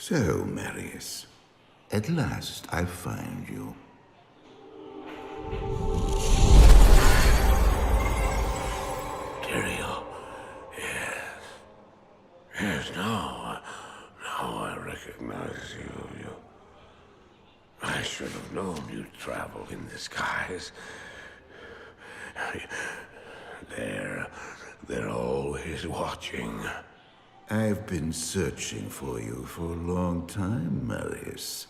So, Marius, at last I find you. Tyrael, yes. Yes, now I recognize you. I should have known you'd travel in disguise. They're always watching. I've been searching for you for a long time, Marius.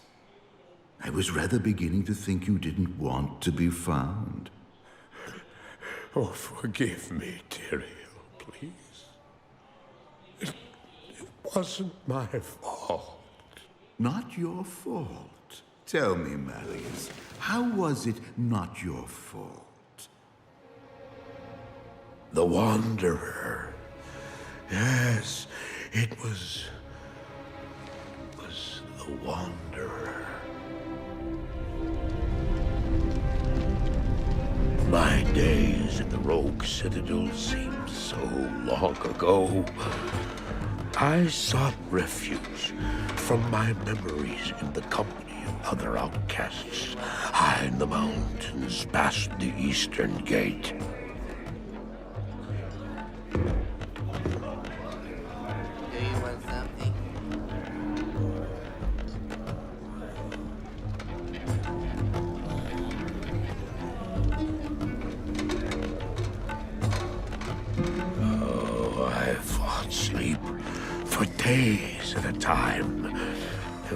I was rather beginning to think you didn't want to be found. Oh, forgive me, Tyrael, please. It wasn't my fault. Not your fault. Tell me, Marius, how was it not your fault? The Wanderer. Yes, it was the Wanderer. My days at the Rogue Citadel seemed so long ago. I sought refuge from my memories in the company of other outcasts, high in the mountains past the Eastern Gate. Sleep for days at a time.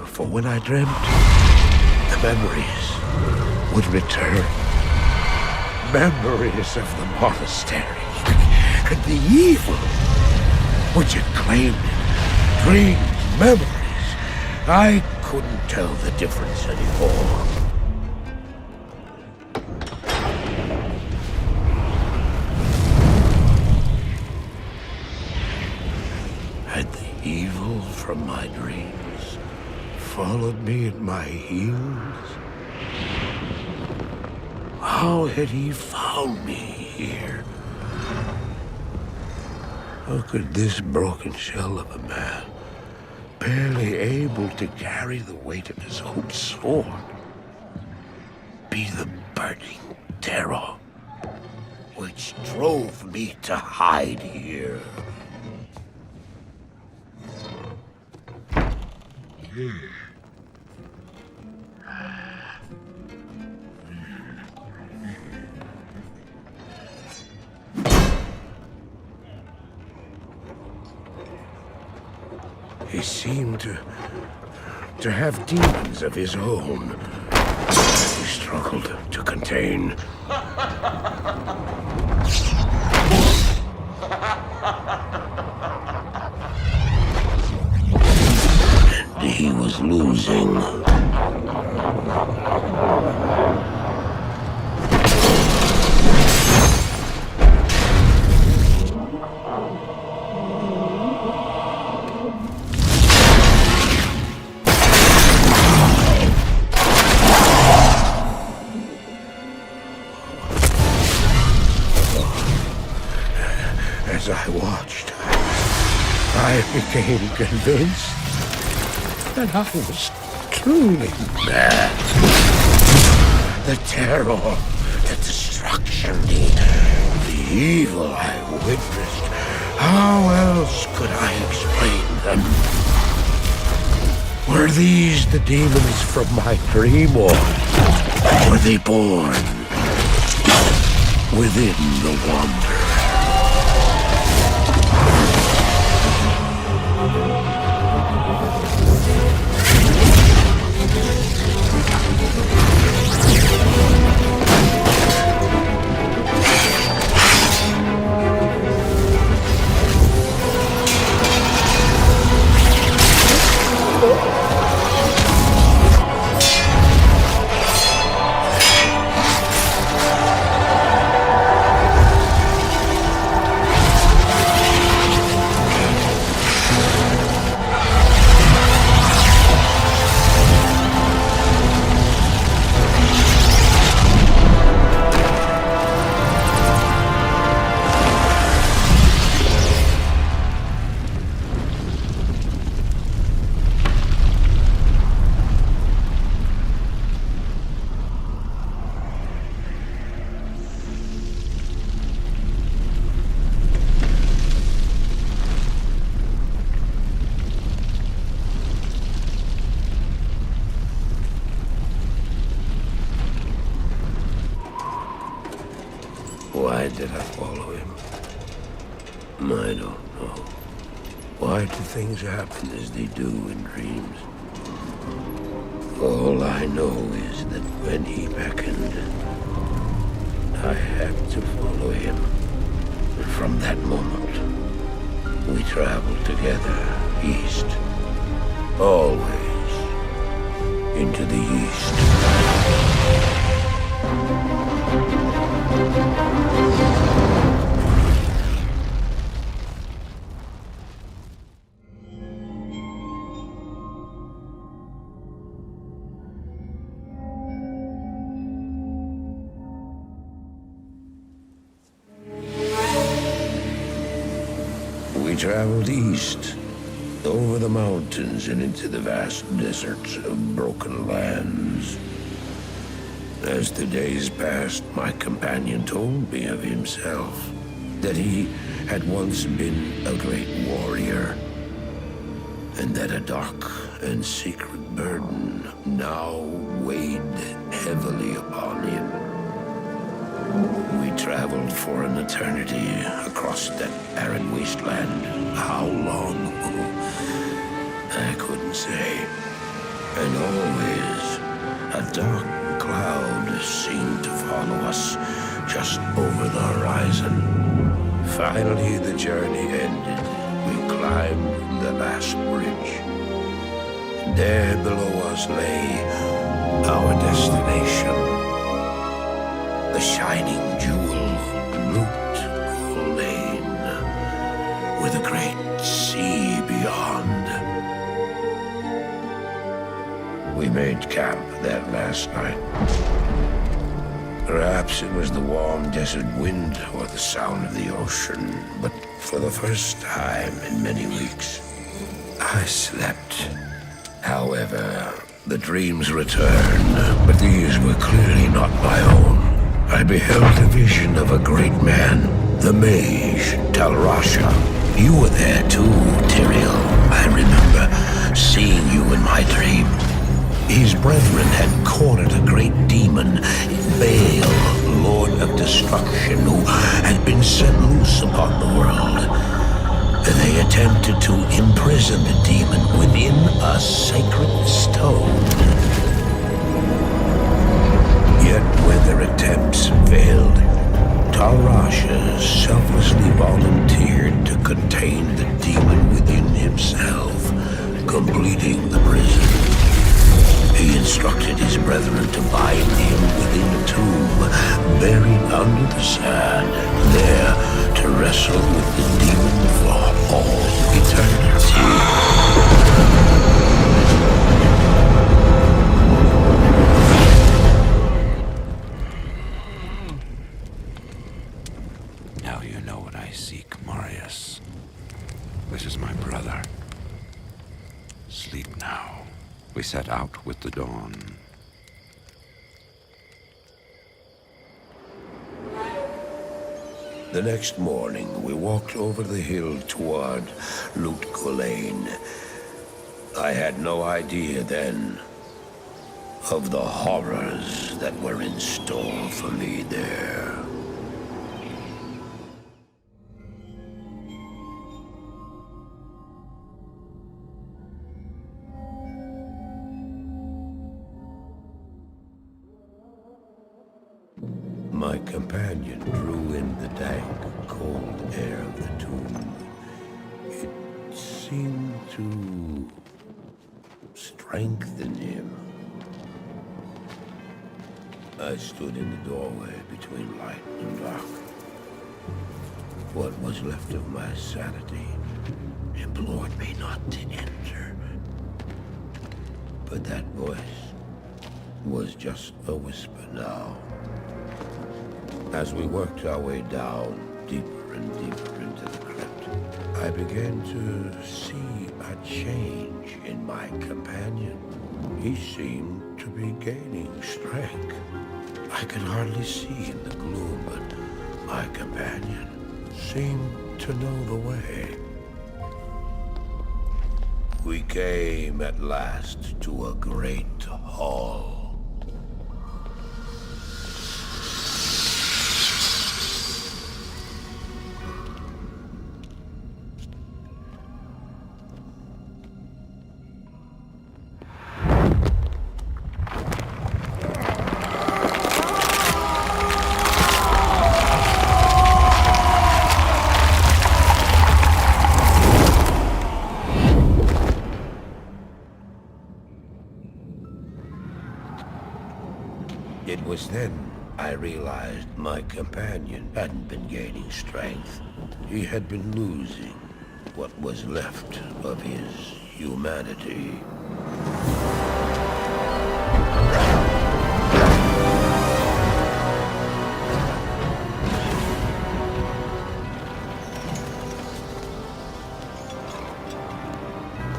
For when I dreamt, the memories would return. Memories of the monastery and the evil which had claimed it. Dreams, memories. I couldn't tell the difference anymore. Had the evil from my dreams followed me at my heels? How had he found me here? How could this broken shell of a man, barely able to carry the weight of his own sword, be the burning terror which drove me to hide here? He seemed to have demons of his own. He struggled to contain. And he was losing. As I watched, I became convinced that I was truly mad. The terror, the destruction, the evil I witnessed. How else could I explain them? Were these the demons from my dream, or were they born within the Wanderer? I don't know. Why do things happen as they do in dreams? All I know is that when he beckoned, I had to follow him. And from that moment, we traveled together east. Always into the east. We traveled east, over the mountains and into the vast deserts of broken lands. As the days passed, my companion told me of himself, that he had once been a great warrior, and that a dark and secret burden now weighed heavily upon him. We traveled for an eternity across that arid wasteland. How long? I couldn't say. And always, a dark cloud seemed to follow us just over the horizon. Finally, the journey ended. We climbed the last bridge. There below us lay our destination. The shining jewel, Route Lane, with a great sea beyond. We made camp that last night. Perhaps it was the warm desert wind or the sound of the ocean, but for the first time in many weeks, I slept. However, the dreams returned, but these were clearly not my own. I beheld a vision of a great man, the mage, Talrasha. You were there too, Tyrael. I remember seeing you in my dream. His brethren had cornered a great demon, Baal, Lord of Destruction, who had been set loose upon the world. They attempted to imprison the demon within a sacred stone. Yet when their attempts failed, Talrasha selflessly volunteered to contain the demon within himself, completing the prison. He instructed his brethren to bind him within a tomb, buried under the sand, there to wrestle with the demon for all eternity. Now you know what I seek, Marius. This is my brother. Sleep now. We set out with the dawn. The next morning, we walked over the hill toward Lane. I had no idea then of the horrors that were in store for me there. My companion drew in the dank, cold air of the tomb. It seemed to strengthen him. I stood in the doorway between light and dark. What was left of my sanity implored me not to enter. But that voice was just a whisper now. As we worked our way down, deeper and deeper into the crypt, I began to see a change in my companion. He seemed to be gaining strength. I could hardly see in the gloom, but my companion seemed to know the way. We came at last to a great hall. was then I realized my companion hadn't been gaining strength. He had been losing what was left of his humanity.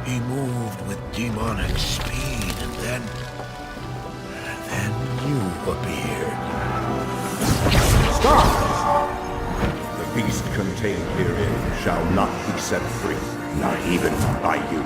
He moved with demonic speed, and then you appeared. Stop! The beast contained herein shall not be set free, not even by you.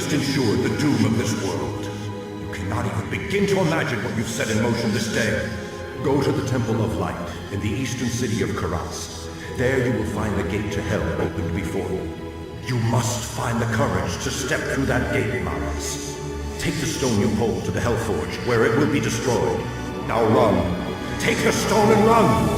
Ensured the doom of this world. You cannot even begin to imagine what you've set in motion this day. Go to the Temple of Light in the eastern city of Karas. There you will find the gate to hell opened before you. You must find the courage to step through that gate, Maris. Take the stone you hold to the Hellforge, where it will be destroyed. Now run. Take the stone and run!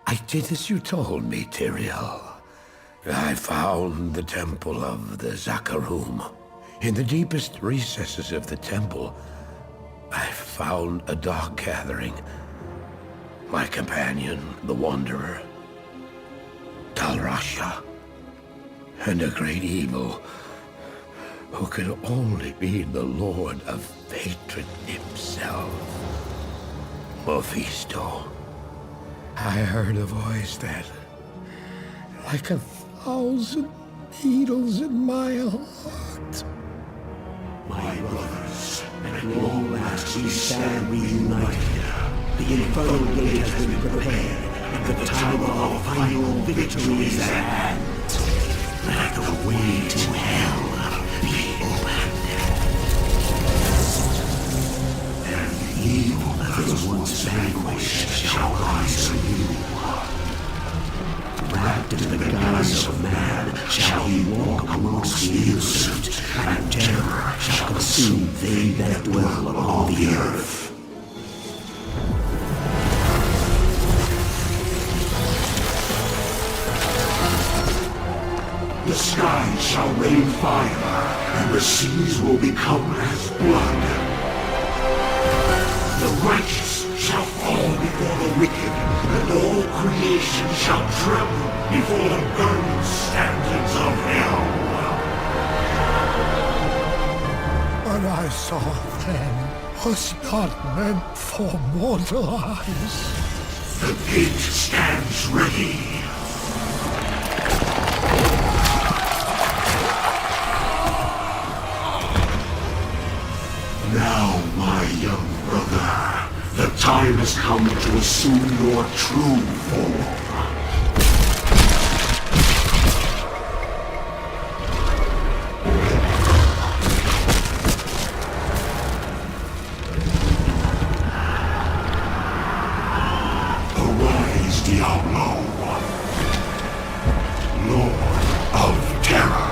I did as you told me, Tyrael. I found the temple of the Zakarum. In the deepest recesses of the temple, I found a dark gathering. My companion, the Wanderer, Talrasha, and a great evil who could only be the Lord of Hatred himself, Mephisto. I heard a voice that, like 1,000 needles in my heart. My brothers, at long last we stand reunited. The infernal gate has been prepared, and the time of our final victory is at hand. Let the way to hell be opened. And the evil that was once vanquished shall rise anew. Wrapped in the guise of man shall he walk amongst the innocent, and terror shall consume they that dwell upon the earth. The skies shall rain fire, and the seas will become as blood. The righteous shall fall before the wicked, and all creation shall tremble before the burning standards of hell. What I saw then was not meant for mortal eyes. The gate stands ready. Now, my young brother, the time has come to assume your true form. Diablo, Lord of Terror.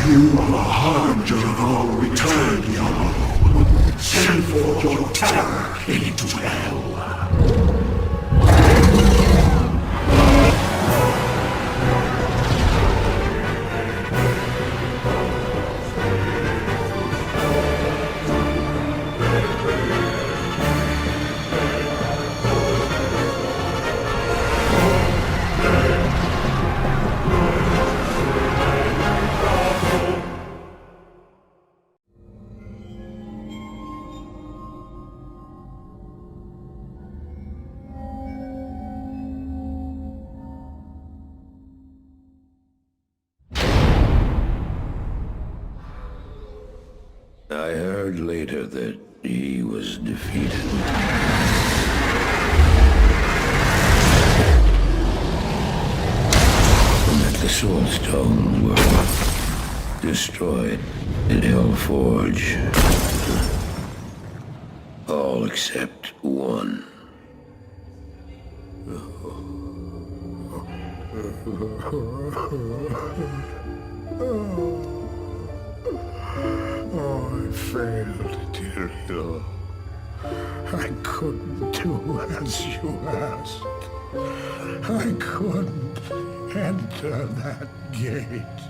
You are the harbinger of our return, Diablo. Send forth your terror into hell. I heard later that he was defeated. And that the Soul Stones were destroyed in Hellforge. All except one. Oh, I failed, Diablo. I couldn't do as you asked. I couldn't enter that gate.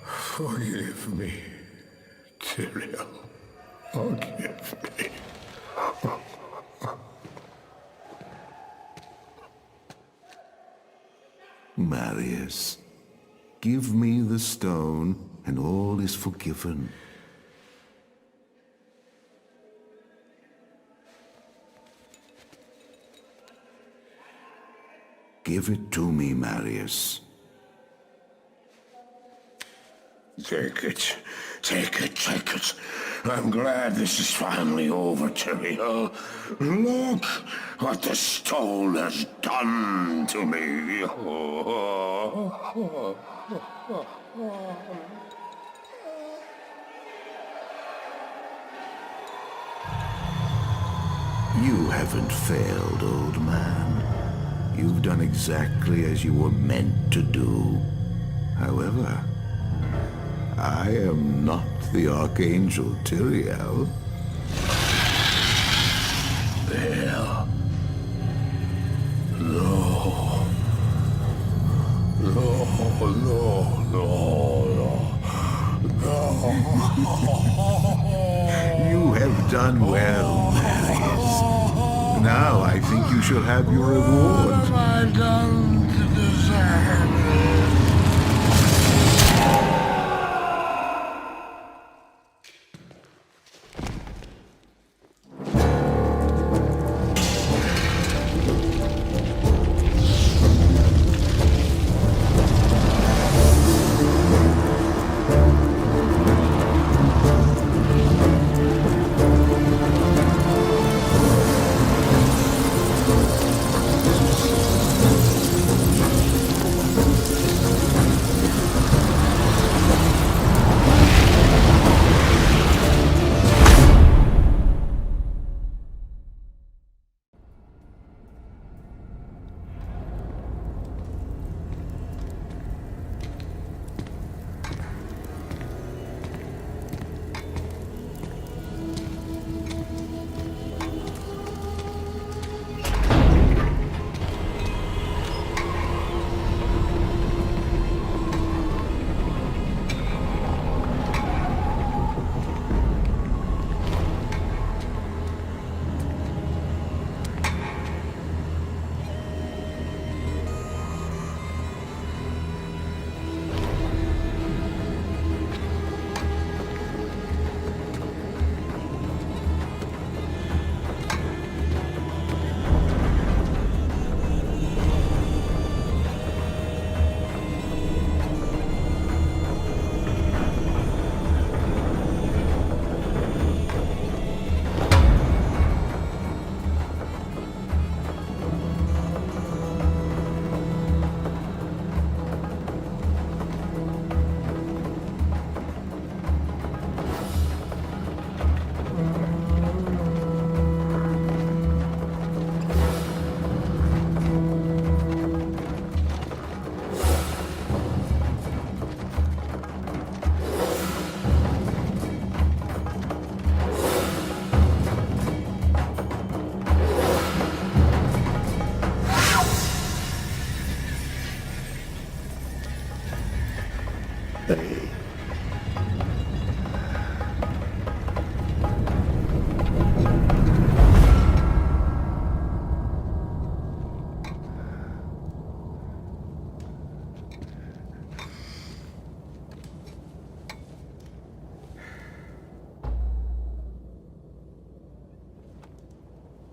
Forgive me, Tyrael. Forgive me. Marius, give me the stone, and all is forgiven. Give it to me, Marius. Take it. Take it, take it. I'm glad this is finally over, Tyrael. Look what the stone has done to me. You haven't failed, old man. You've done exactly as you were meant to do. However, I am not the Archangel Tyrael. There. No. No, no, no, no. You have done well, Marius. Now I think you shall have your reward. What have I done to deserve it?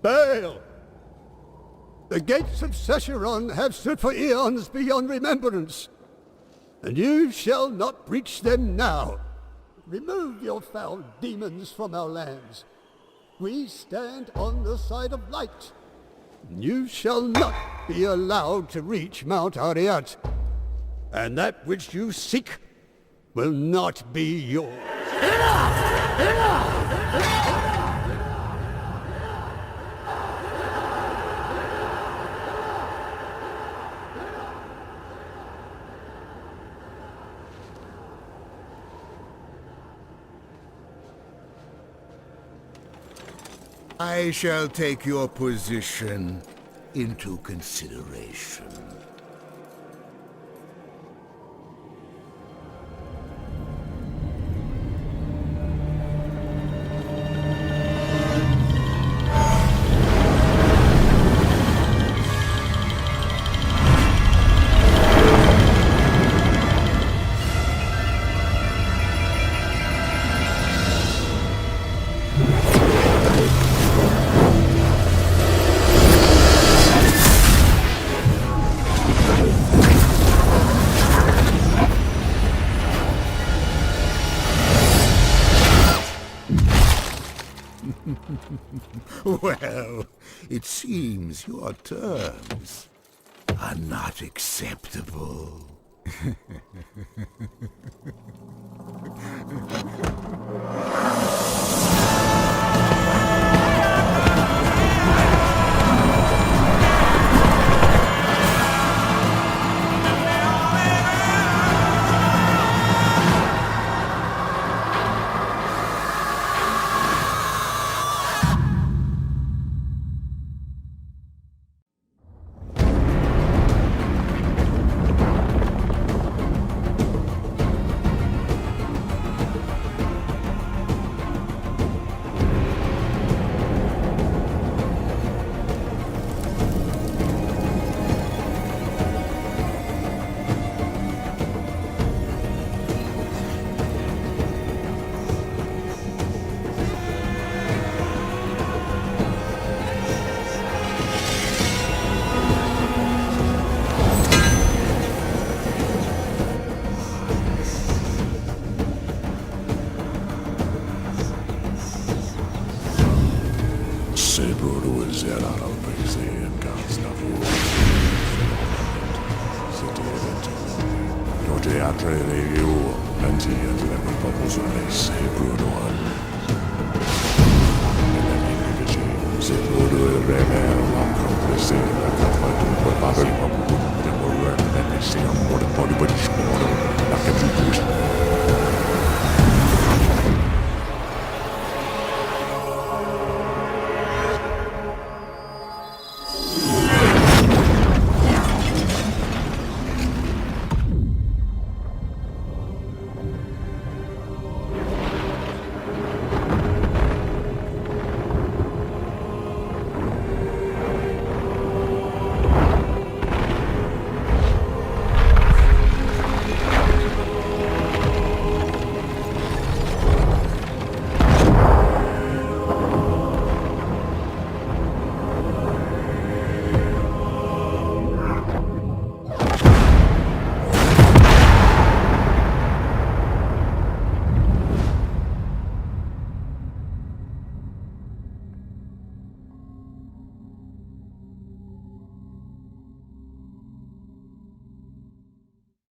Baal! The gates of Sescheron have stood for eons beyond remembrance, and you shall not breach them now. Remove your foul demons from our lands. We stand on the side of light. You shall not be allowed to reach Mount Ariat, and that which you seek will not be yours. I shall take your position into consideration. Well, it seems your terms are not acceptable. Se può